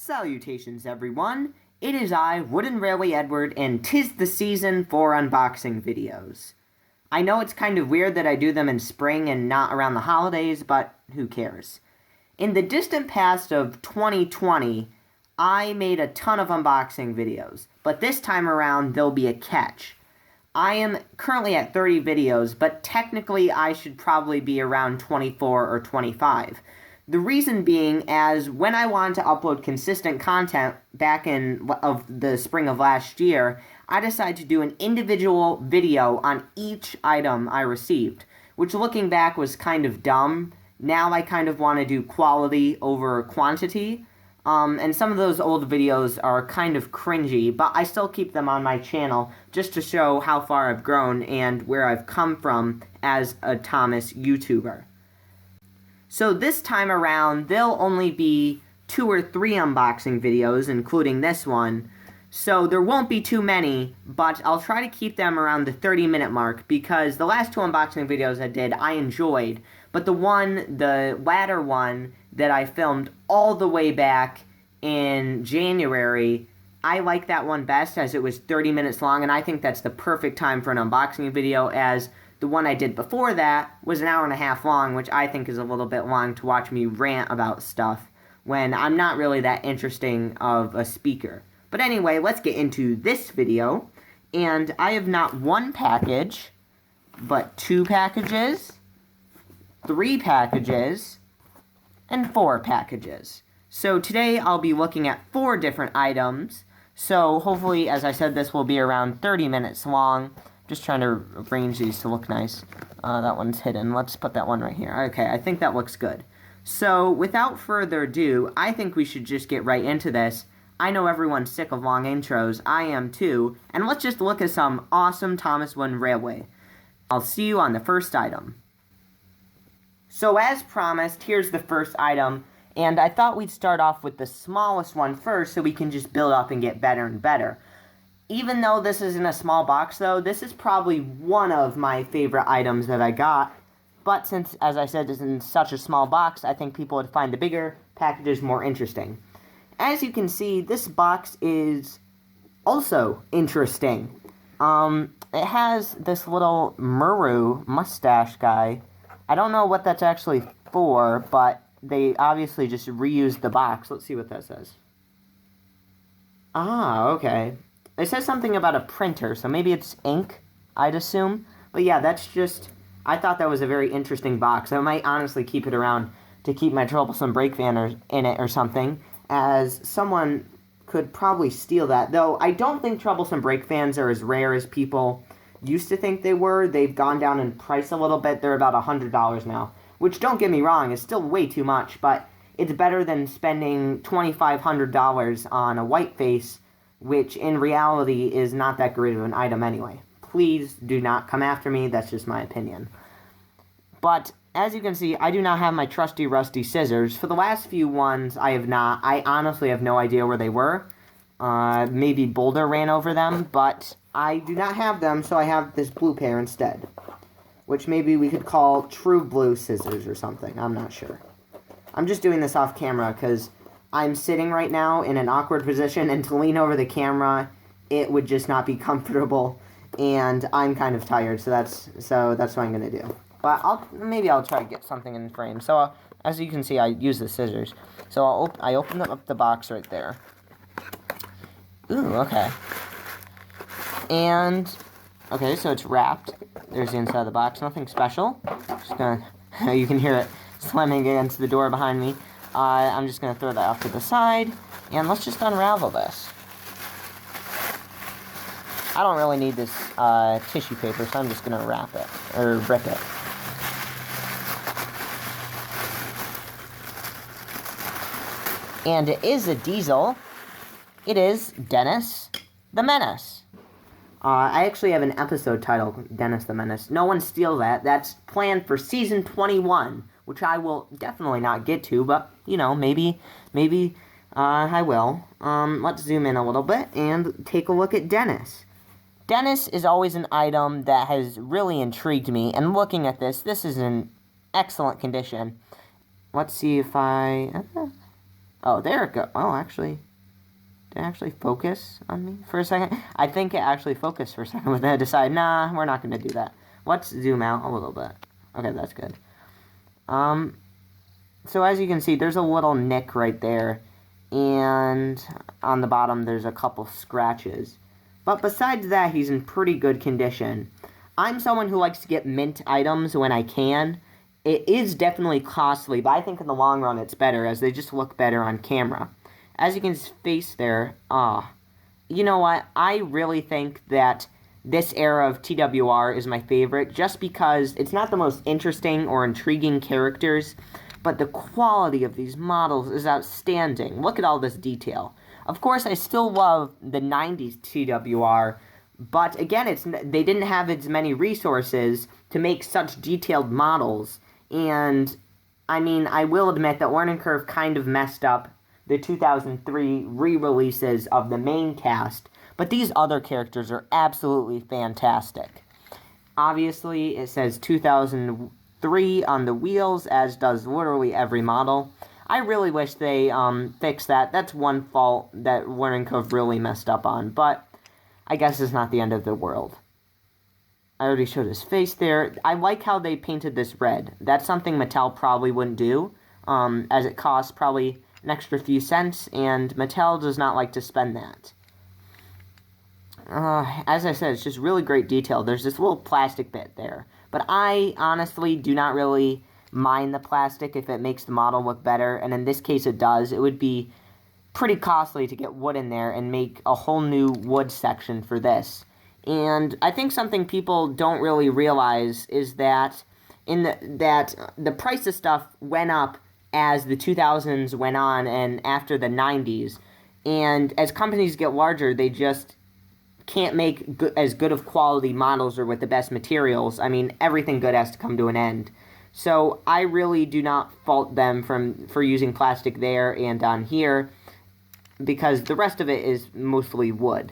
Salutations, everyone. It is I, Wooden Railway Edward, and 'tis the season for unboxing videos. I know it's kind of weird that I do them in spring and not around the holidays, but who cares? In the distant past of 2020, I made a ton of unboxing videos, but this time around, there'll be a catch. I am currently at 30 videos, but technically I should probably be around 24 or 25. The reason being, as when I wanted to upload consistent content back in the spring of last year, I decided to do an individual video on each item I received, which looking back was kind of dumb. Now I kind of want to do quality over quantity, and some of those old videos are kind of cringy, but I still keep them on my channel just to show how far I've grown and where I've come from as a Thomas YouTuber. So this time around, there'll only be 2 or 3 unboxing videos, including this one. So there won't be too many, but I'll try to keep them around the 30-minute mark, because the last 2 unboxing videos I did, I enjoyed. But the latter one that I filmed all the way back in January, I like that one best, as it was 30 minutes long, and I think that's the perfect time for an unboxing video, as the one I did before that was an hour and a half long, which I think is a little bit long to watch me rant about stuff when I'm not really that interesting of a speaker. But anyway, let's get into this video. And I have not 1 package, but 2 packages, 3 packages, and 4 packages. So today I'll be looking at 4 different items. So hopefully, as I said, this will be around 30 minutes long. Just trying to arrange these to look nice. That one's hidden. Let's put that one right here. Okay, I think that looks good. So, without further ado, I think we should just get right into this. I know everyone's sick of long intros. I am too. And let's just look at some awesome Thomas Wooden Railway. I'll see you on the first item. So, as promised, here's the first item. And I thought we'd start off with the smallest one first, so we can just build up and get better and better. Even though this isn't a small box, though, this is probably one of my favorite items that I got. But since, as I said, it's in such a small box, I think people would find the bigger packages more interesting. As you can see, this box is also interesting. It has this little Muru mustache guy. I don't know what that's actually for, but they obviously just reused the box. Let's see what that says. Ah, okay. It says something about a printer, so maybe it's ink, I'd assume. But yeah, that's just... I thought that was a very interesting box. I might honestly keep it around to keep my troublesome brake fan in it or something, as someone could probably steal that. Though, I don't think troublesome brake fans are as rare as people used to think they were. They've gone down in price a little bit. They're about $100 now. Which, don't get me wrong, is still way too much, but it's better than spending $2,500 on a white face, which in reality is not that great of an item anyway. Please do not come after me, that's just my opinion. But, as you can see, I do not have my trusty rusty scissors. For the last few ones, I have not. I honestly have no idea where they were. Maybe Boulder ran over them, but I do not have them, so I have this blue pair instead. Which maybe we could call true blue scissors or something, I'm not sure. I'm just doing this off camera, because I'm sitting right now in an awkward position, and to lean over the camera, it would just not be comfortable, and I'm kind of tired, so that's what I'm going to do. But maybe I'll try to get something in frame. So, as you can see, I use the scissors. So, I open up the box right there. Ooh, okay. And, okay, so it's wrapped. There's the inside of the box, nothing special. Just gonna, you can hear it slamming against the door behind me. I'm just going to throw that off to the side, and let's just unravel this. I don't really need this tissue paper, so I'm just going to wrap it, or rip it. And it is a diesel. It is Dennis the Menace. I actually have an episode titled Dennis the Menace. No one steal that. That's planned for season 21. Which I will definitely not get to, but, you know, maybe I will. Let's zoom in a little bit and take a look at Dennis. Dennis is always an item that has really intrigued me, and looking at this is in excellent condition. Let's see if Oh, there it goes. Oh, actually, did it actually focus on me for a second? I think it actually focused for a second, but then I decided, nah, we're not going to do that. Let's zoom out a little bit. Okay, that's good. So as you can see, there's a little nick right there, and on the bottom there's a couple scratches. But besides that, he's in pretty good condition. I'm someone who likes to get mint items when I can. It is definitely costly, but I think in the long run it's better, as they just look better on camera. As you can face there, you know what? I really think that this era of TWR is my favorite, just because it's not the most interesting or intriguing characters, but the quality of these models is outstanding. Look at all this detail. Of course, I still love the 90s TWR, but again, they didn't have as many resources to make such detailed models, and I mean, I will admit that Learning Curve kind of messed up the 2003 re-releases of the main cast, but these other characters are absolutely fantastic. Obviously, it says 2003 on the wheels, as does literally every model. I really wish they fixed that. That's one fault that Learning Curve really messed up on, but I guess it's not the end of the world. I already showed his face there. I like how they painted this red. That's something Mattel probably wouldn't do, as it costs probably an extra few cents, and Mattel does not like to spend that. As I said, it's just really great detail. There's this little plastic bit there, but I honestly do not really mind the plastic if it makes the model look better, and in this case it does. It would be pretty costly to get wood in there and make a whole new wood section for this. And I think something people don't really realize is that the price of stuff went up as the 2000s went on and after the 90s. And as companies get larger, they just can't make as good of quality models or with the best materials. I mean, everything good has to come to an end. So I really do not fault them for using plastic there and on here, because the rest of it is mostly wood.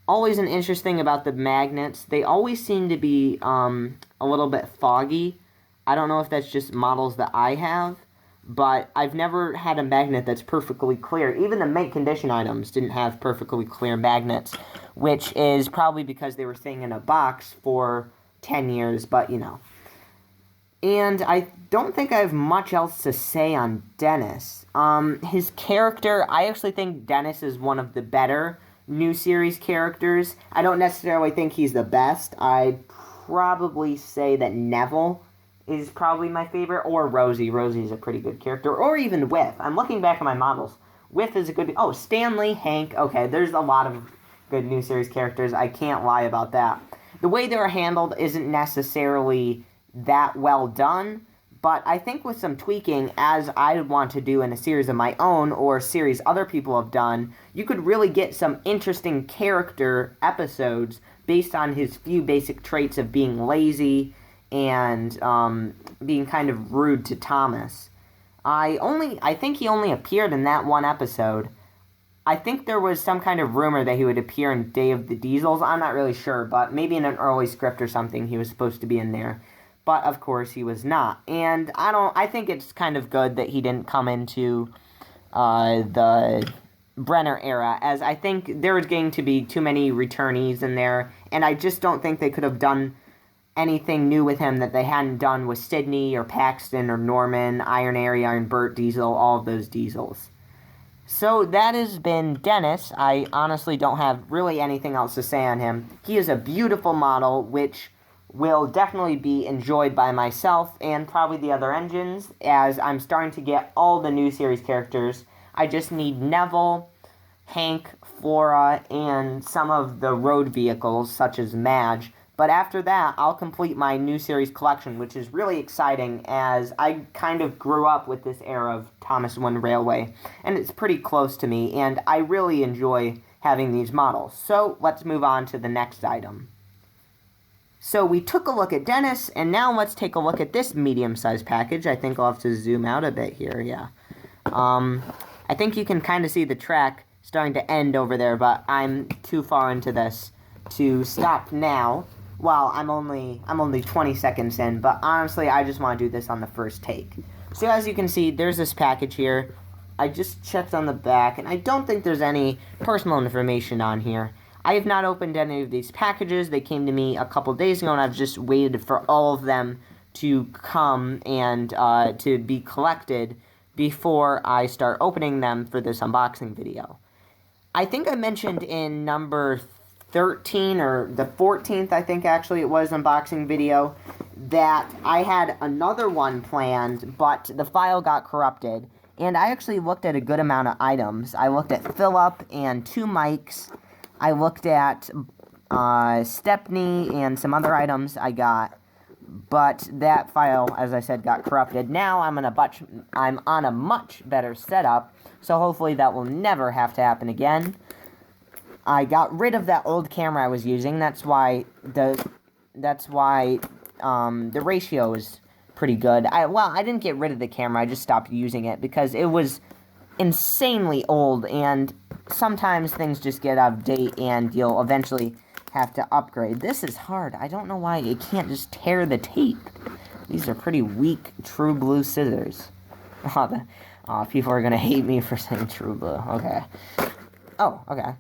Always an interesting about the magnets, they always seem to be a little bit foggy. I don't know if that's just models that I have, but I've never had a magnet that's perfectly clear. Even the mint condition items didn't have perfectly clear magnets, which is probably because they were staying in a box for 10 years, but you know. And I don't think I have much else to say on Dennis. His character, I actually think Dennis is one of the better new series characters. I don't necessarily think he's the best. I'd probably say that Neville is probably my favorite, or Rosie. Rosie's a pretty good character, or even Whiff. I'm looking back at my models. Whiff is a good... Oh, Stanley, Hank. Okay, there's a lot of good new series characters. I can't lie about that. The way they were handled isn't necessarily that well done, but I think with some tweaking, as I would want to do in a series of my own, or a series other people have done, you could really get some interesting character episodes based on his few basic traits of being lazy and being kind of rude to Thomas. I think he only appeared in that one episode. I think there was some kind of rumor that he would appear in Day of the Diesels. I'm not really sure, but maybe in an early script or something he was supposed to be in there. But, of course, he was not. And I think it's kind of good that he didn't come into the Brenner era, as I think there was going to be too many returnees in there, and I just don't think they could have done anything new with him that they hadn't done with Sidney or Paxton or Norman, Iron Airy, Iron Bert, Diesel, all of those Diesels. So that has been Dennis. I honestly don't have really anything else to say on him. He is a beautiful model, which will definitely be enjoyed by myself and probably the other engines, as I'm starting to get all the new series characters. I just need Neville, Hank, Flora, and some of the road vehicles, such as Madge. But after that, I'll complete my new series collection, which is really exciting, as I kind of grew up with this era of Thomas One Railway, and it's pretty close to me, and I really enjoy having these models. So let's move on to the next item. So we took a look at Dennis, and now let's take a look at this medium-sized package. I think I'll have to zoom out a bit here, yeah. I think you can kind of see the track starting to end over there, but I'm too far into this to stop now. Well, I'm only 20 seconds in, but honestly, I just want to do this on the first take. So as you can see, there's this package here. I just checked on the back, and I don't think there's any personal information on here. I have not opened any of these packages. They came to me a couple days ago, and I've just waited for all of them to come and to be collected before I start opening them for this unboxing video. I think I mentioned in number 13, or the 14th, I think actually it was, unboxing video, that I had another one planned, but the file got corrupted. And I actually looked at a good amount of items. I looked at Philip and 2 mics. I looked at Stepney and some other items I got. But that file, as I said, got corrupted. Now I'm on a much better setup, so hopefully that will never have to happen again. I got rid of that old camera I was using. That's why the ratio is pretty good. I didn't get rid of the camera, I just stopped using it because it was insanely old, and sometimes things just get out of date and you'll eventually have to upgrade. This is hard. I don't know why it can't just tear the tape. These are pretty weak True Blue scissors. People are gonna hate me for saying True Blue. Okay. Oh, okay.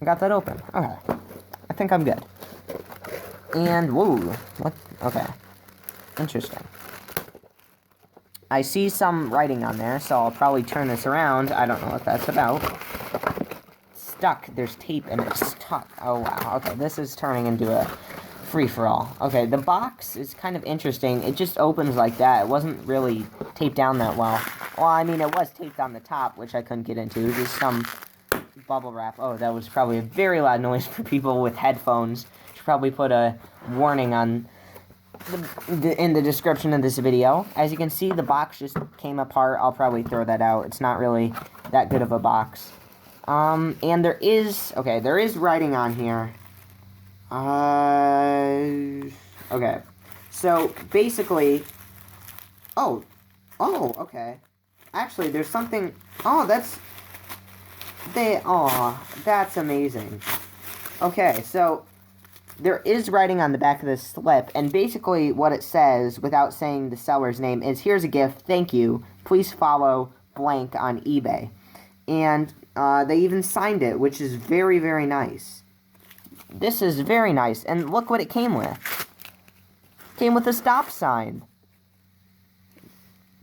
I got that open. Okay. I think I'm good. And, whoa. What? Okay. Interesting. I see some writing on there, so I'll probably turn this around. I don't know what that's about. Stuck. There's tape and it's stuck. Oh, wow. Okay, this is turning into a free-for-all. Okay, the box is kind of interesting. It just opens like that. It wasn't really taped down that well. Well, I mean, it was taped on the top, which I couldn't get into. Just some bubble wrap. Oh, that was probably a very loud noise for people with headphones. Should probably put a warning on in the description of this video. As you can see, the box just came apart. I'll probably throw that out. It's not really that good of a box. And there is writing on here. Okay. So, basically, okay. Actually, there's something, that's amazing. Okay, so there is writing on the back of this slip, and basically what it says, without saying the seller's name, is, "Here's a gift, thank you, please follow blank on eBay." And they even signed it, which is very, very nice. This is very nice, and look what it came with. It came with a stop sign.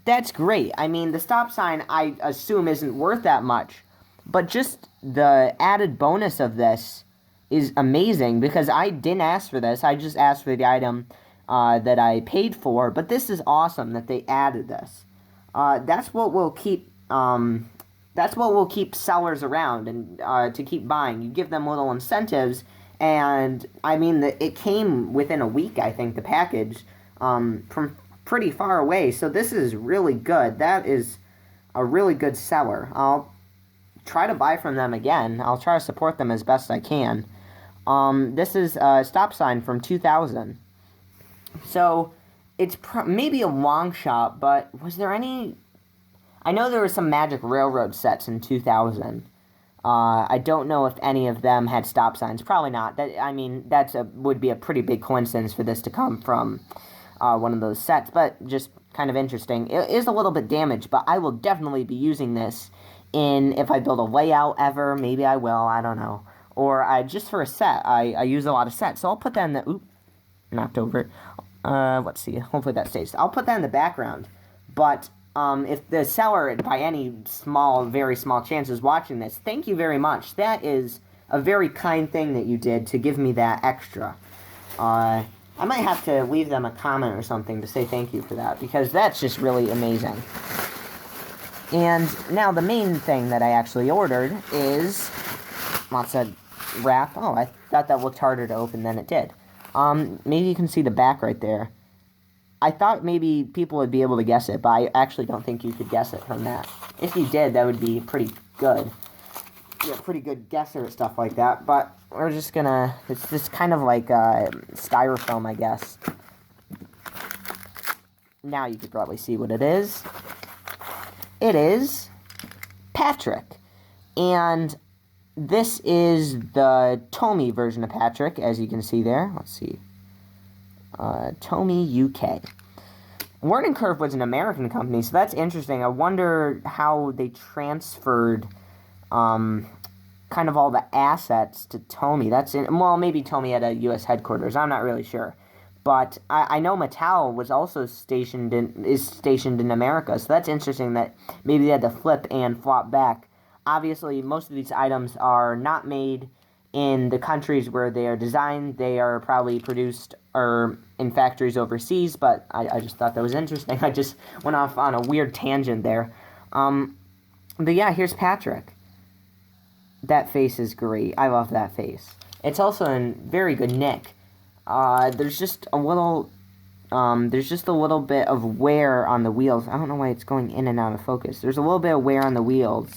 That's great. I mean, the stop sign, I assume, isn't worth that much, but just the added bonus of this is amazing, because I didn't ask for this. I just asked for the item that I paid for, but this is awesome that they added this. That's what will keep sellers around and to keep buying. You give them little incentives, and I mean, it came within a week, I think, the package, from pretty far away, so this is really good. That is a really good seller. I'll try to buy from them again. I'll try to support them as best I can. This is a stop sign from 2000. So, it's maybe a long shot, but was there any... I know there were some Magic Railroad sets in 2000. I don't know if any of them had stop signs. Probably not. Would be a pretty big coincidence for this to come from one of those sets, but just kind of interesting. It is a little bit damaged, but I will definitely be using this if I build a layout ever. Maybe I will, I don't know. Or just for a set. I use a lot of sets, so I'll put that in the... Oop, knocked over it. Let's see. Hopefully that stays. I'll put that in the background. But if the seller, by any very small chance, is watching this, thank you very much. That is a very kind thing that you did to give me that extra. I might have to leave them a comment or something to say thank you for that, because that's just really amazing. And now the main thing that I actually ordered is lots of wrap. Oh, I thought that looked harder to open than it did. Maybe you can see the back right there. I thought maybe people would be able to guess it, but I actually don't think you could guess it from that. If you did, that would be pretty good. Yeah, pretty good guesser at stuff like that, but we're just gonna... It's just kind of like styrofoam, I guess. Now you could probably see what it is. It is Patrick. And this is the Tomy version of Patrick, as you can see there. Let's see. Tomy UK. Word and Curve was an American company, so that's interesting. I wonder how they transferred kind of all the assets to Tomy. Well, maybe Tomy had a U.S. headquarters. I'm not really sure. But I know Mattel was also is stationed in America, so that's interesting that maybe they had to flip and flop back. Obviously, most of these items are not made in the countries where they are designed. They are probably produced or in factories overseas, but I just thought that was interesting. I just went off on a weird tangent there. But yeah, here's Patrick. That face is great. I love that face. It's also in very good nick. There's just a little bit of wear on the wheels. I don't know why it's going in and out of focus. There's a little bit of wear on the wheels.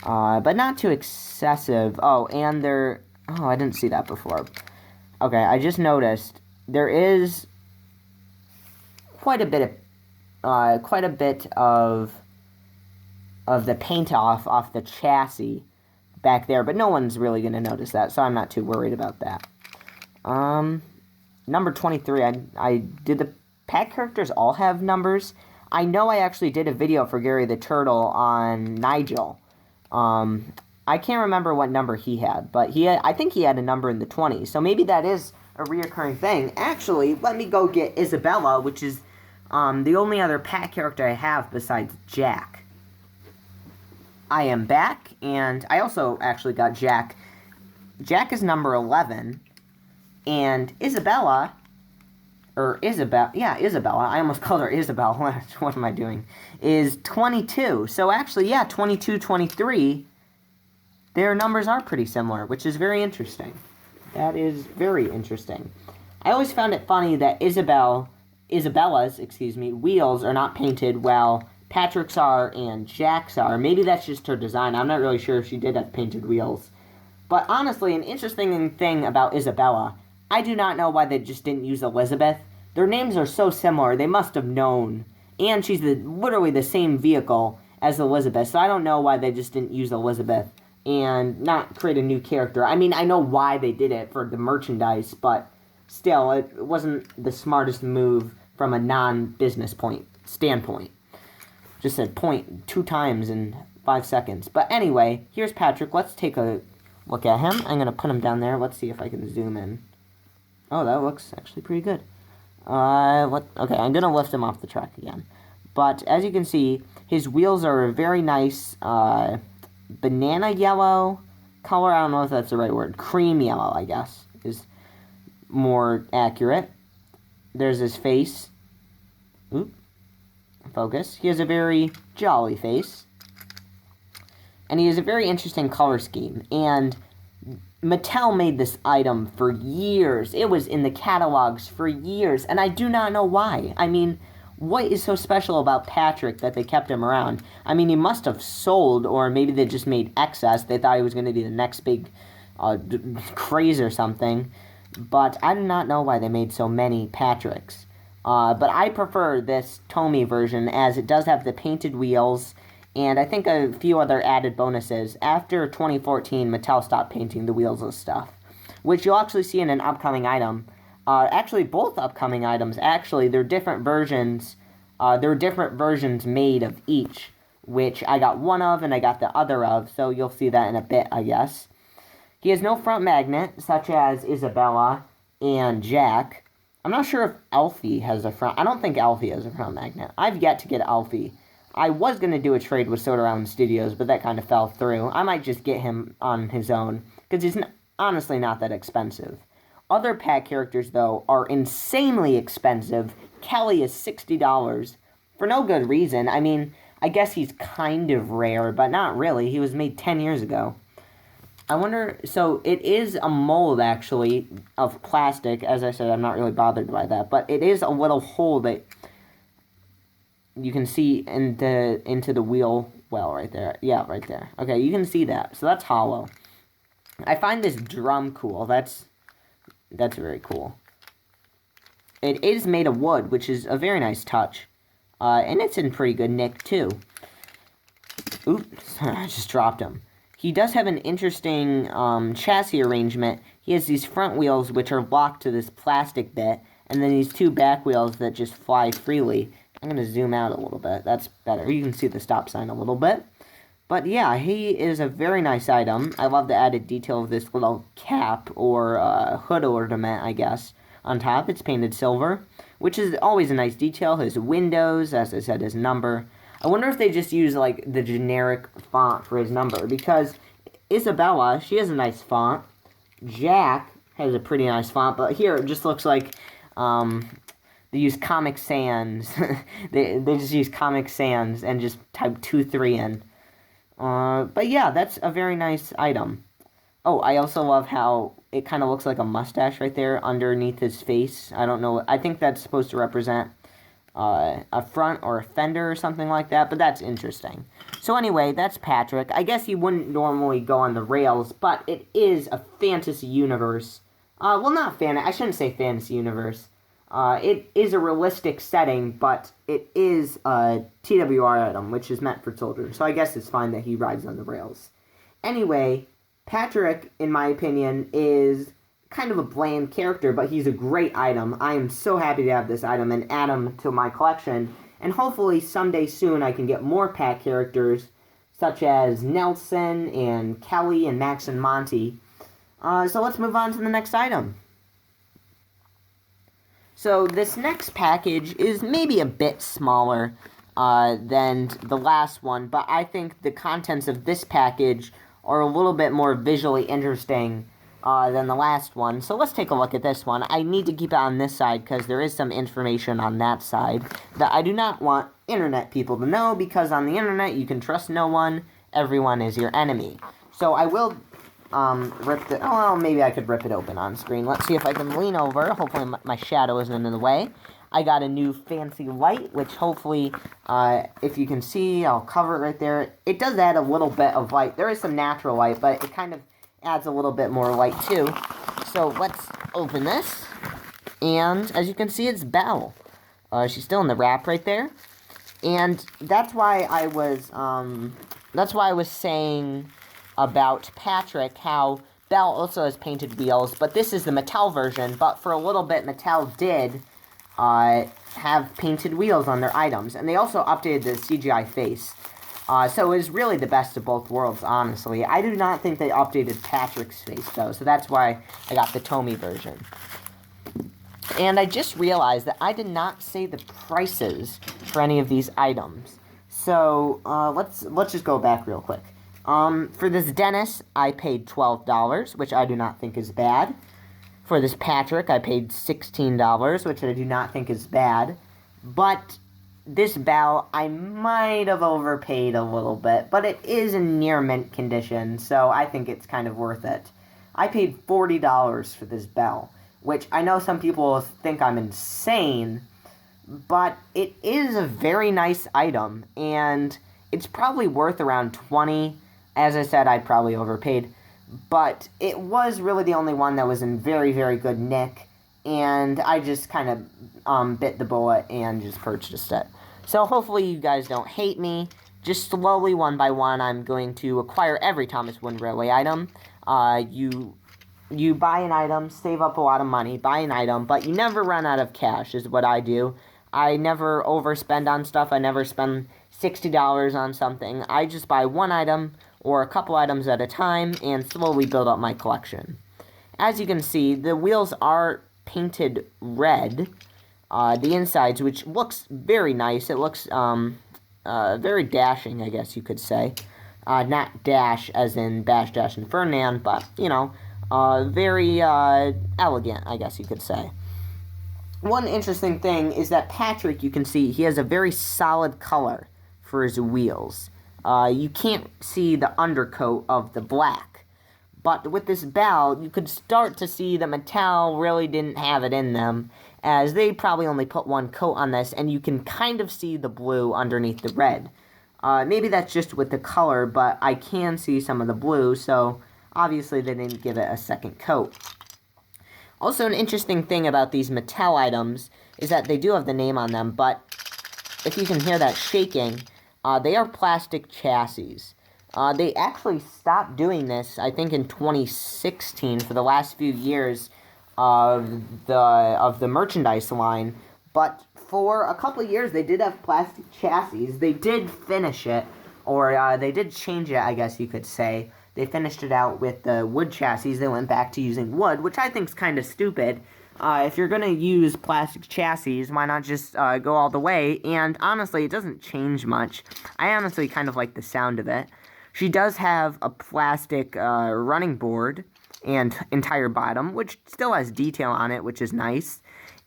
But not too excessive. Oh, and I didn't see that before. Okay, I just noticed there is quite a bit of the paint off the chassis back there, but no one's really going to notice that, so I'm not too worried about that. Number 23, I did the pack characters all have numbers? I know I actually did a video for Gary the Turtle on Nigel. I can't remember what number he had, but I think he had a number in the 20s, so maybe that is a reoccurring thing. Actually, let me go get Isabella, which is the only other pack character I have besides Jack. I am back, and I also actually got Jack. Jack is number 11, and Isabella, I almost called her Isabel, what am I doing, is 22. So actually, yeah, 22, 23, their numbers are pretty similar, which is very interesting. That is very interesting. I always found it funny that Isabella's wheels are not painted while Patrick's are and Jack's are. Maybe that's just her design. I'm not really sure if she did have painted wheels. But honestly, an interesting thing about Isabella, I do not know why they just didn't use Elizabeth. Their names are so similar, they must have known. And she's literally the same vehicle as Elizabeth, so I don't know why they just didn't use Elizabeth and not create a new character. I mean, I know why they did it for the merchandise, but still, it wasn't the smartest move from a non-business standpoint. Just said point 2 times in 5 seconds. But anyway, here's Patrick. Let's take a look at him. I'm going to put him down there. Let's see if I can zoom in. Oh, that looks actually pretty good. Okay, I'm going to lift him off the track again. But as you can see, his wheels are a very nice banana yellow color. I don't know if that's the right word. Cream yellow, I guess, is more accurate. There's his face. Oop. Focus. He has a very jolly face. And he has a very interesting color scheme. And Mattel made this item for years. It was in the catalogs for years. And I do not know why. I mean, what is so special about Patrick that they kept him around? I mean, he must have sold, or maybe they just made excess. They thought he was going to be the next big craze or something. But I do not know why they made so many Patricks. But I prefer this Tomy version, as it does have the painted wheels, and I think a few other added bonuses. After 2014, Mattel stopped painting the wheels and stuff, which you'll actually see in an upcoming item. Actually, both upcoming items, they're different versions. There are different versions made of each, which I got one of and I got the other of, so you'll see that in a bit, I guess. He has no front magnet, such as Isabella and Jack. I'm not sure if Alfie has a front... I don't think Alfie has a front magnet. I've yet to get Alfie. I was going to do a trade with Soda Island Studios, but that kind of fell through. I might just get him on his own, because he's honestly not that expensive. Other pack characters, though, are insanely expensive. Kelly is $60, for no good reason. I mean, I guess he's kind of rare, but not really. He was made 10 years ago. I wonder, so it is a mold, actually, of plastic. As I said, I'm not really bothered by that, but it is a little hole that you can see into the wheel well right there. Yeah, right there. Okay, you can see that. So that's hollow. I find this drum cool. That's very cool. It is made of wood, which is a very nice touch. And it's in pretty good nick, too. Oops, I just dropped him. He does have an interesting chassis arrangement. He has these front wheels, which are locked to this plastic bit, and then these two back wheels that just fly freely. I'm going to zoom out a little bit. That's better. You can see the stop sign a little bit. But yeah, he is a very nice item. I love the added detail of this little cap or hood ornament, I guess, on top. It's painted silver, which is always a nice detail. His windows, as I said, his number. I wonder if they just use, like, the generic font for his number, because Isabella, she has a nice font. Jack has a pretty nice font, but here it just looks like they use Comic Sans. they just use Comic Sans and just type 2-3 in. But yeah, that's a very nice item. Oh, I also love how it kind of looks like a mustache right there underneath his face. I don't know. I think that's supposed to represent a front or a fender or something like that, but that's interesting. So anyway, that's Patrick. I guess he wouldn't normally go on the rails, but it is a fantasy universe. Well, not I shouldn't say fantasy universe. It is a realistic setting, but it is a TWR item, which is meant for children. So I guess it's fine that he rides on the rails. Anyway, Patrick, in my opinion, is kind of a bland character, but he's a great item. I am so happy to have this item and add him to my collection. And hopefully someday soon I can get more pack characters, such as Nelson and Kelly and Max and Monty. So let's move on to the next item. So this next package is maybe a bit smaller than the last one, but I think the contents of this package are a little bit more visually interesting than the last one. So let's take a look at this one. I need to keep it on this side because there is some information on that side that I do not want internet people to know, because on the internet you can trust no one. Everyone is your enemy. So I will maybe I could rip it open on screen. Let's see if I can lean over. Hopefully my shadow isn't in the way. I got a new fancy light, which hopefully, if you can see, I'll cover it right there. It does add a little bit of light. There is some natural light, but it kind of adds a little bit more light too. So let's open this. And as you can see, it's Belle. She's still in the wrap right there. And that's why I was saying about Patrick, how Belle also has painted wheels, but this is the Mattel version. But for a little bit, Mattel did have painted wheels on their items, and they also updated the CGI face. So it was really the best of both worlds, honestly. I do not think they updated Patrick's face, though, so that's why I got the Tomy version. And I just realized that I did not say the prices for any of these items. So let's just go back real quick. For this Dennis, I paid $12, which I do not think is bad. For this Patrick, I paid $16, which I do not think is bad. But this Belle, I might have overpaid a little bit, but it is in near mint condition, so I think it's kind of worth it. I paid $40 for this Belle, which I know some people will think I'm insane, but it is a very nice item, and it's probably worth around $20. As I said, I'd probably overpaid, but it was really the only one that was in very, very good nick, and I just kind of bit the bullet and just purchased it. So hopefully you guys don't hate me. Just slowly, one by one, I'm going to acquire every Thomas Wooden Railway item. You buy an item, save up a lot of money, buy an item, but you never run out of cash, is what I do. I never overspend on stuff. I never spend $60 on something. I just buy one item or a couple items at a time and slowly build up my collection. As you can see, the wheels are painted red, the insides, which looks very nice. It looks very dashing, I guess you could say. Not dash as in Bash, Dash, and Ferdinand, but, you know, very elegant, I guess you could say. One interesting thing is that Patrick, you can see, he has a very solid color for his wheels. You can't see the undercoat of the black. But with this Belle, you could start to see that Mattel really didn't have it in them, as they probably only put one coat on this, and you can kind of see the blue underneath the red. Maybe that's just with the color, but I can see some of the blue, so obviously they didn't give it a second coat. Also, an interesting thing about these Mattel items is that they do have the name on them, but if you can hear that shaking, they are plastic chassis. They actually stopped doing this, I think, in 2016. For the last few years, of the merchandise line. But for a couple of years, they did have plastic chassis. They did finish it, or they did change it, I guess you could say. They finished it out with the wood chassis. They went back to using wood, which I think is kind of stupid. If you're going to use plastic chassis, why not just go all the way? And honestly, it doesn't change much. I honestly kind of like the sound of it. She does have a plastic running board and entire bottom, which still has detail on it, which is nice.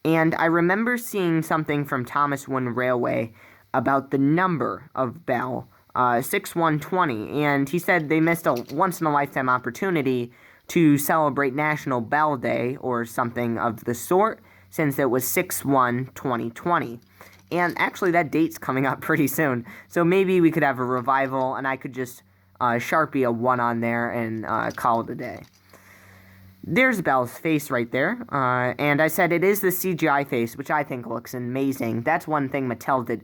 And I remember seeing something from Thomas Wooden Railway about the number of Belle, 6120, and he said they missed a once-in-a-lifetime opportunity to celebrate National Belle Day or something of the sort, since it was 6/1/2020. And actually, that date's coming up pretty soon, so maybe we could have a revival, and I could just Sharpie a 1 on there and call it a day. There's Belle's face right there, and I said it is the CGI face, which I think looks amazing. That's one thing Mattel did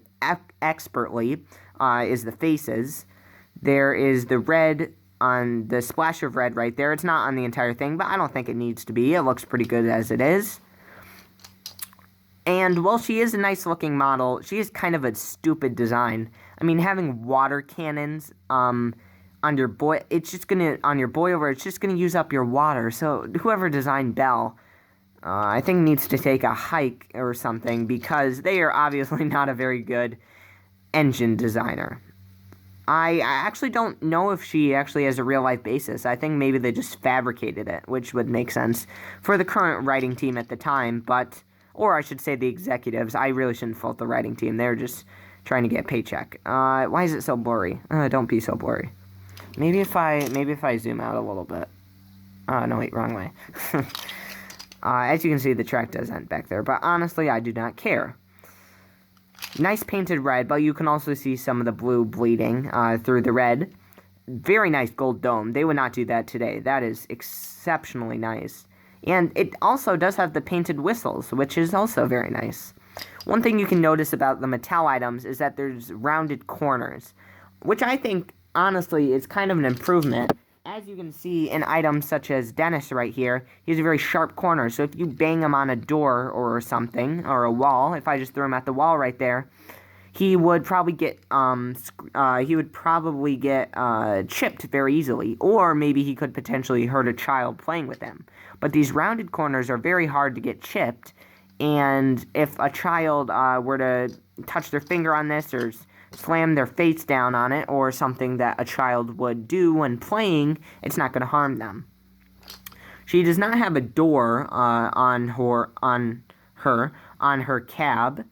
expertly, is the faces. There is the red on the splash of red right there. It's not on the entire thing, but I don't think it needs to be. It looks pretty good as it is. And while she is a nice looking model, she is kind of a stupid design. I mean, having water cannons, on your it's just gonna use up your water. So whoever designed Belle, I think needs to take a hike or something, because they are obviously not a very good engine designer. I actually don't know if she actually has a real life basis. I think maybe they just fabricated it, which would make sense for the current writing team at the time, or I should say the executives. I really shouldn't fault the writing team. They're just trying to get a paycheck. Why is it so blurry? Don't be so blurry. Maybe if I zoom out a little bit. No, wait, wrong way. As you can see, the track does end back there, but honestly, I do not care. Nice painted red, but you can also see some of the blue bleeding through the red. Very nice gold dome. They would not do that today. That is exceptionally nice. And it also does have the painted whistles, which is also very nice. One thing you can notice about the Mattel items is that there's rounded corners, which I think, honestly, it's kind of an improvement. As you can see in items such as Dennis right here, he has a very sharp corner, so if you bang him on a door or something, or a wall, if I just threw him at the wall right there, he would probably get, chipped very easily, or maybe he could potentially hurt a child playing with him. But these rounded corners are very hard to get chipped, and if a child were to touch their finger on this, or slam their face down on it, or something that a child would do when playing, it's not going to harm them. She does not have a door on her cab.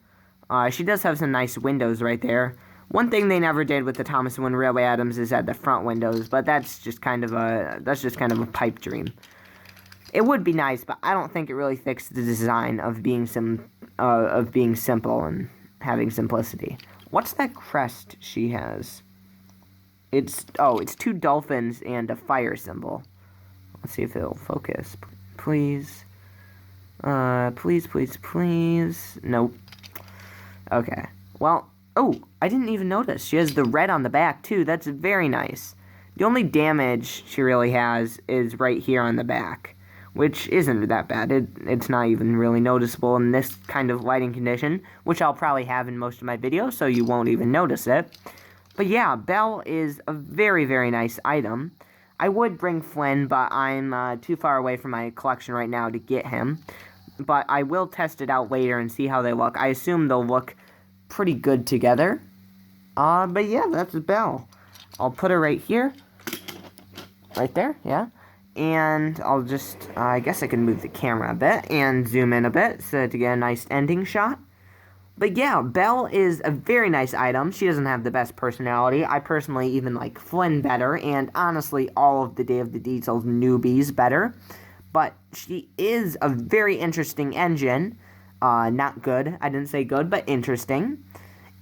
She does have some nice windows right there. One thing they never did with the Thomas Wooden Railway items is add the front windows, but that's just kind of a pipe dream. It would be nice, but I don't think it really fits the design of being simple and having simplicity. What's that crest she has? It's 2 dolphins and a fire symbol. Let's see if it'll focus. Please. Please. Nope. Okay. Well, I didn't even notice. She has the red on the back, too. That's very nice. The only damage she really has is right here on the back, which isn't that bad. It's not even really noticeable in this kind of lighting condition, which I'll probably have in most of my videos, so you won't even notice it. But yeah, Belle is a very, very nice item. I would bring Flynn, but I'm too far away from my collection right now to get him. But I will test it out later and see how they look. I assume they'll look pretty good together. But yeah, that's Belle. I'll put her right here. Right there, yeah. And I'll just, I guess I can move the camera a bit and zoom in a bit so to get a nice ending shot. But yeah, Belle is a very nice item. She doesn't have the best personality. I personally even like Flynn better, and honestly all of the Day of the Diesels newbies better. But she is a very interesting engine. Not good. I didn't say good, but interesting.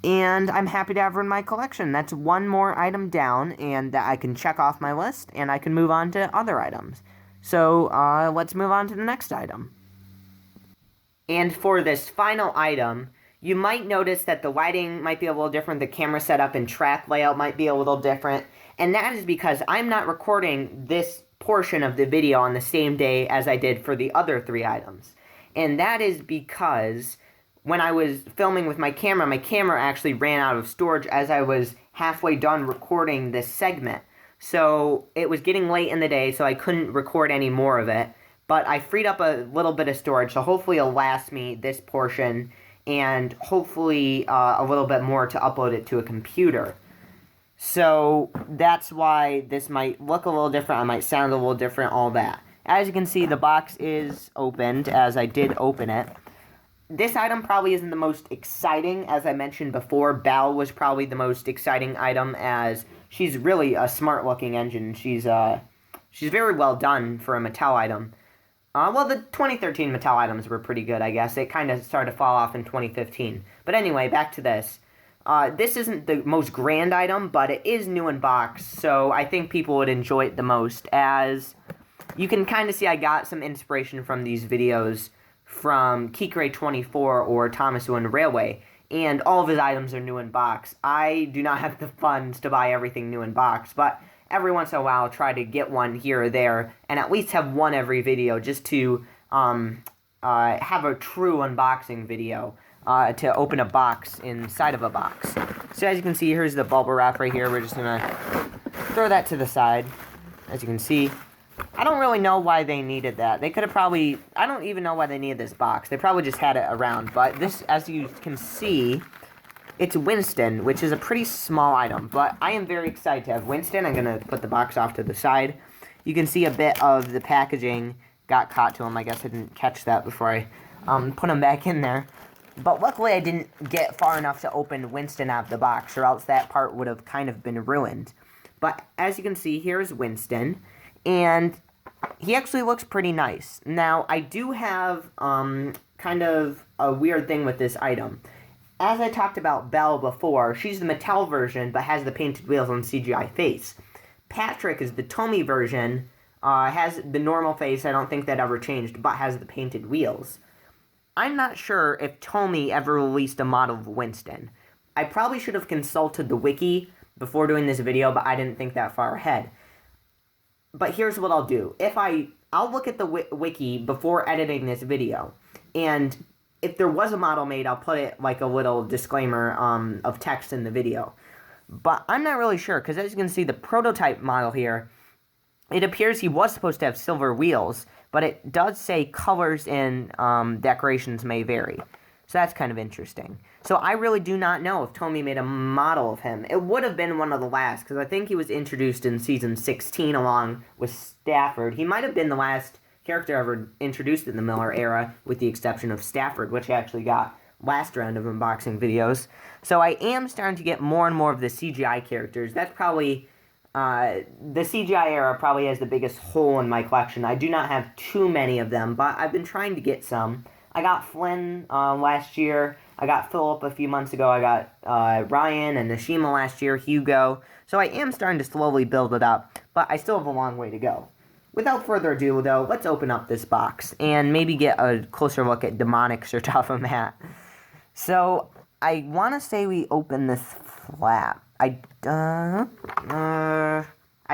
And I'm happy to have her in my collection. That's one more item down, and that I can check off my list, and I can move on to other items. So, let's move on to the next item. And for this final item, you might notice that the lighting might be a little different, the camera setup and track layout might be a little different, and that is because I'm not recording this portion of the video on the same day as I did for the other 3 items. And that is because when I was filming with my camera actually ran out of storage as I was halfway done recording this segment. So it was getting late in the day, so I couldn't record any more of it. But I freed up a little bit of storage, so hopefully it'll last me this portion, and hopefully a little bit more to upload it to a computer. So that's why this might look a little different, I might sound a little different, all that. As you can see, the box is opened, as I did open it. This item probably isn't the most exciting, as I mentioned before. Belle was probably the most exciting item, as she's really a smart-looking engine. She's very well done for a Mattel item. Well, the 2013 Mattel items were pretty good, I guess. It kind of started to fall off in 2015. But anyway, back to this. This isn't the most grand item, but it is new in box, so I think people would enjoy it the most, as you can kind of see I got some inspiration from these videos from Kikray24 or Thomas Wooden Railway, and all of his items are new in box. I do not have the funds to buy everything new in box, but every once in a while I'll try to get one here or there, and at least have one every video, just to have a true unboxing video, to open a box inside of a box. So as you can see, here's the bubble wrap right here. We're just going to throw that to the side. As you can see, I don't really know why they needed that. They could have probably, I don't even know why they needed this box. They probably just had it around. But this, as you can see, it's Winston, which is a pretty small item. But I am very excited to have Winston. I'm going to put the box off to the side. You can see a bit of the packaging got caught to him. I guess I didn't catch that before I put him back in there. But luckily I didn't get far enough to open Winston out of the box, or else that part would have kind of been ruined. But as you can see, here's Winston, and he actually looks pretty nice. Now, I do have kind of a weird thing with this item. As I talked about Belle before, she's the Mattel version, but has the painted wheels and CGI face. Patrick is the Tomy version, has the normal face, I don't think that ever changed, but has the painted wheels. I'm not sure if Tomy ever released a model of Winston. I probably should have consulted the wiki before doing this video, but I didn't think that far ahead. But here's what I'll do. I'll look at the wiki before editing this video, and if there was a model made, I'll put it like a little disclaimer of text in the video. But I'm not really sure, because as you can see, the prototype model here, it appears he was supposed to have silver wheels, but it does say colors and decorations may vary. So that's kind of interesting. So I really do not know if Tomy made a model of him. It would have been one of the last, because I think he was introduced in Season 16 along with Stafford. He might have been the last character ever introduced in the Miller era, with the exception of Stafford, which I actually got last round of unboxing videos. So I am starting to get more and more of the CGI characters. That's probably... the CGI era probably has the biggest hole in my collection. I do not have too many of them, but I've been trying to get some. I got Flynn last year. I got Philip a few months ago. I got Ryan and Nashima last year, Hugo. So I am starting to slowly build it up, but I still have a long way to go. Without further ado, though, let's open up this box and maybe get a closer look at Demonics or Matt. So I want to say we open this flap. I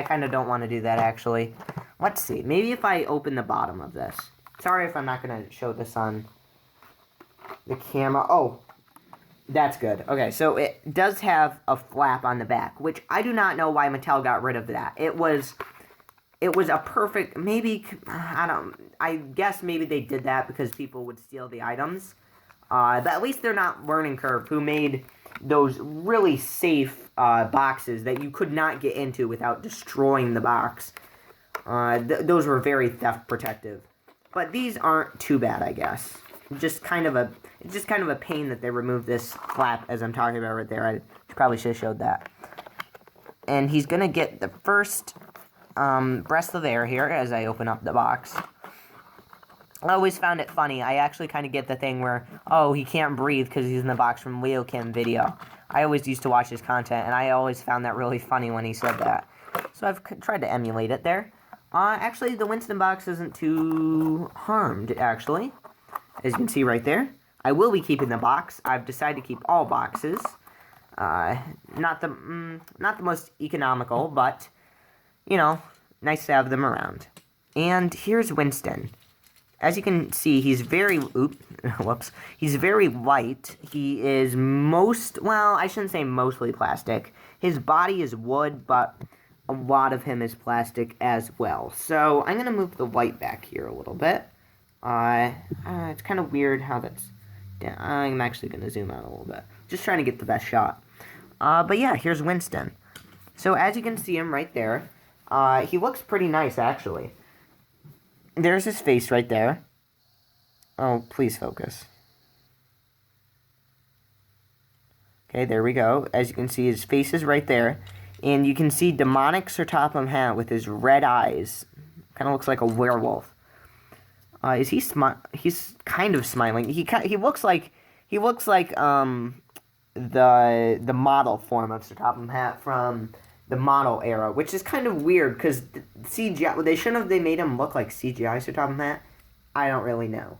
kind of don't want to do that, actually. Let's see. Maybe if I open the bottom of this. Sorry if I'm not going to show this on the camera. Oh, that's good. Okay, so it does have a flap on the back, which I do not know why Mattel got rid of that. It was a perfect, maybe, I guess maybe they did that because people would steal the items. But at least they're not Learning Curve, who made those really safe boxes that you could not get into without destroying the box. Those were very theft protective. But these aren't too bad, I guess. It's just kind of a pain that they removed this flap, as I'm talking about right there. I probably should have showed that. And he's gonna get the first breath of air here as I open up the box. I always found it funny. I actually kind of get the thing where, oh, he can't breathe because he's in the box from Leo Kim video. I always used to watch his content, and I always found that really funny when he said that. So I've tried to emulate it there. Actually, the Winston box isn't too harmed, actually. As you can see right there. I will be keeping the box. I've decided to keep all boxes. Not the most economical, but, you know, nice to have them around. And here's Winston. As you can see, he's very, he's very light. He is well, I shouldn't say mostly plastic. His body is wood, but a lot of him is plastic as well. So I'm going to move the light back here a little bit. It's kind of weird how that's down. I'm actually going to zoom out a little bit. Just trying to get the best shot. But yeah, here's Winston. So as you can see him right there, he looks pretty nice, actually. There's his face right there. Oh, please focus. Okay, there we go. As you can see, his face is right there. And you can see demonic Sir Topham Hatt with his red eyes. Kind of looks like a werewolf. Is he he's kind of smiling. He looks like the model form of Sir Topham Hatt from the model era, which is kind of weird because CGI. They made him look like CGI Sir Topham Hatt. I don't really know.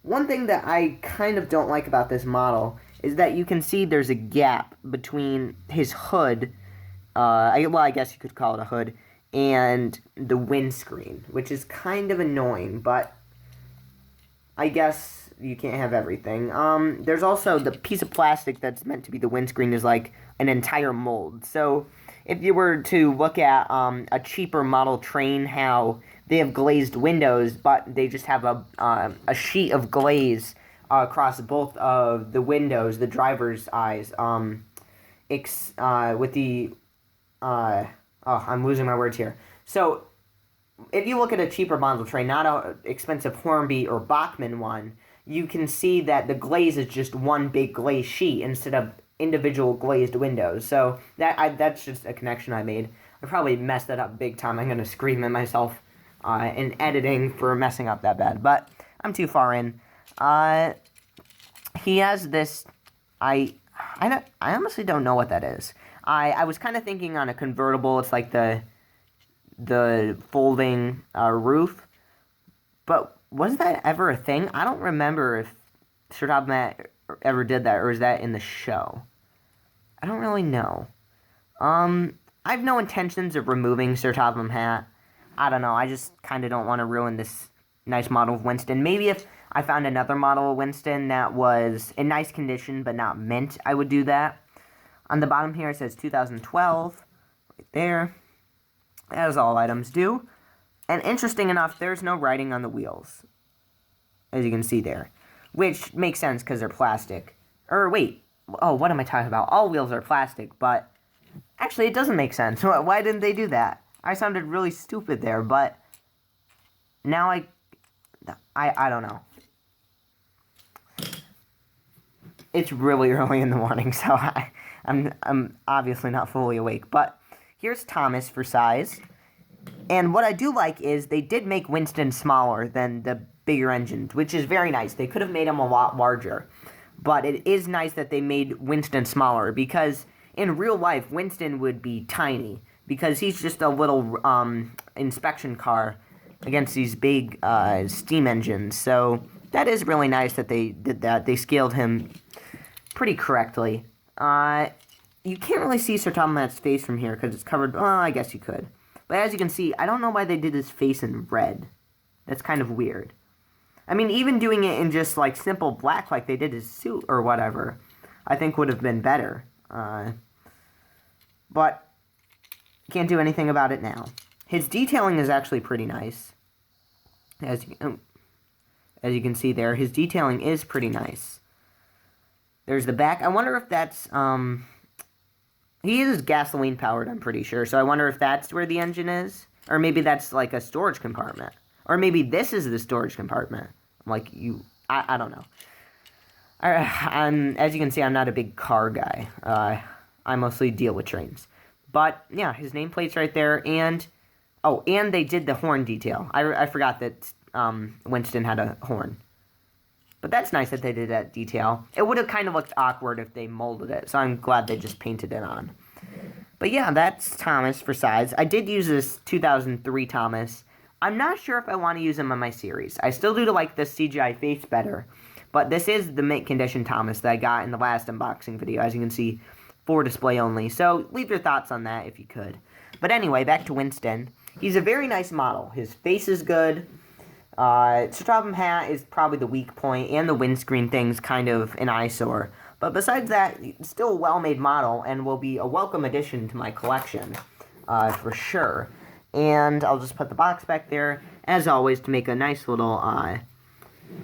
One thing that I kind of don't like about this model is that you can see there's a gap between his hood, I guess you could call it a hood, and the windscreen, which is kind of annoying, but I guess you can't have everything. There's also the piece of plastic that's meant to be the windscreen is like an entire mold. So if you were to look at a cheaper model train, how they have glazed windows, but they just have a sheet of glaze across both of the windows, the driver's eyes, with the, I'm losing my words here. So, if you look at a cheaper model train, not an expensive Hornby or Bachmann one, you can see that the glaze is just one big glaze sheet instead of individual glazed windows. So, that's just a connection I made. I probably messed that up big time. I'm going to scream at myself in editing for messing up that bad, but I'm too far in. He has this, I honestly don't know what that is. I was kind of thinking on a convertible. It's like the folding roof. But was that ever a thing? I don't remember if Sir Topham Hatt ever did that, or is that in the show? I don't really know. I have no intentions of removing Sir Topham Hatt. I don't know. I just kind of don't want to ruin this nice model of Winston. Maybe if I found another model of Winston that was in nice condition but not mint, I would do that. On the bottom here it says 2012, right there, as all items do. And interesting enough, there's no writing on the wheels, as you can see there, which makes sense because they're plastic. Or wait, oh, what am I talking about? All wheels are plastic, but actually it doesn't make sense. Why didn't they do that? I sounded really stupid there, but now I don't know. It's really early in the morning, so I'm obviously not fully awake. But here's Thomas for size. And what I do like is they did make Winston smaller than the bigger engines, which is very nice. They could have made him a lot larger. But it is nice that they made Winston smaller, because in real life, Winston would be tiny, because he's just a little inspection car against these big steam engines. So that is really nice that they did that. They scaled him pretty correctly. You can't really see Sir Topham Hatt's face from here because it's covered. Well, I guess you could. But as you can see, I don't know why they did his face in red. That's kind of weird. I mean, even doing it in just like simple black like they did his suit or whatever, I think would have been better. But can't do anything about it now. His detailing is actually pretty nice. As you can see there, his detailing is pretty nice. There's the back. I wonder if that's, he is gasoline powered, I'm pretty sure. So I wonder if that's where the engine is. Or maybe that's like a storage compartment. Or maybe this is the storage compartment. Like I don't know. As you can see, I'm not a big car guy. I mostly deal with trains. But, yeah, his nameplate's right there, and, oh, and they did the horn detail. I forgot that Winston had a horn. But that's nice that they did that detail. It would have kind of looked awkward if they molded it, so I'm glad they just painted it on. But, yeah, that's Thomas for size. I did use this 2003 Thomas. I'm not sure if I want to use him on my series. I still do like the CGI face better, but this is the mint condition Thomas that I got in the last unboxing video, as you can see. For display only. So leave your thoughts on that if you could. But anyway, back to Winston. He's a very nice model. His face is good. Strawbum hat is probably the weak point, and the windscreen thing's kind of an eyesore. But besides that, it's still a well-made model, and will be a welcome addition to my collection, for sure. And I'll just put the box back there, as always, to make a nice little,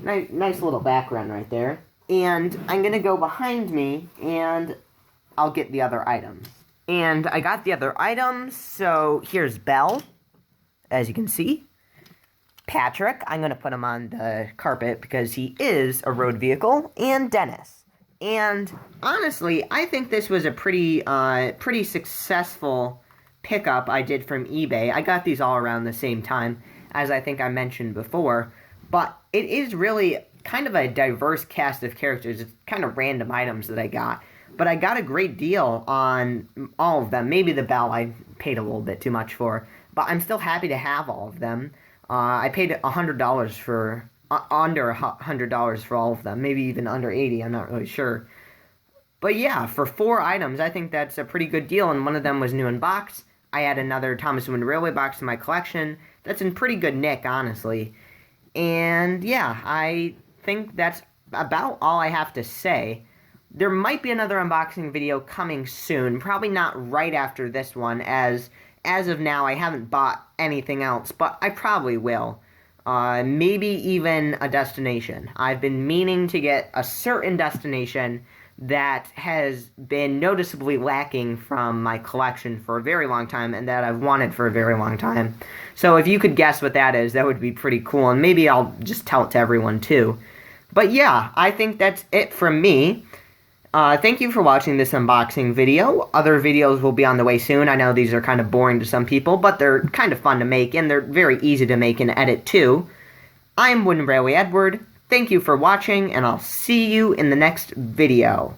nice little background right there. And I'm gonna go behind me, and I'll get the other items. And I got the other items, so here's Belle, as you can see. Patrick, I'm going to put him on the carpet because he is a road vehicle, and Dennis. And honestly, I think this was a pretty successful pickup I did from eBay. I got these all around the same time, as I think I mentioned before, but it is really kind of a diverse cast of characters. It's kind of random items that I got, but I got a great deal on all of them. Maybe the Belle I paid a little bit too much for, but I'm still happy to have all of them. I paid $100 for, under $100 for all of them, maybe even under 80, I'm not really sure. But yeah, for 4 items, I think that's a pretty good deal, and one of them was new in box. I had another Thomas Wind Railway box in my collection. That's in pretty good nick, honestly. And yeah, I think that's about all I have to say. There might be another unboxing video coming soon, probably not right after this one, as of now, I haven't bought anything else, but I probably will. Maybe even a destination. I've been meaning to get a certain destination that has been noticeably lacking from my collection for a very long time, and that I've wanted for a very long time. So if you could guess what that is, that would be pretty cool, and maybe I'll just tell it to everyone too. But yeah, I think that's it from me. Thank you for watching this unboxing video. Other videos will be on the way soon. I know these are kind of boring to some people, but they're kind of fun to make, and they're very easy to make and edit too. I'm Wooden Railway Edward. Thank you for watching, and I'll see you in the next video.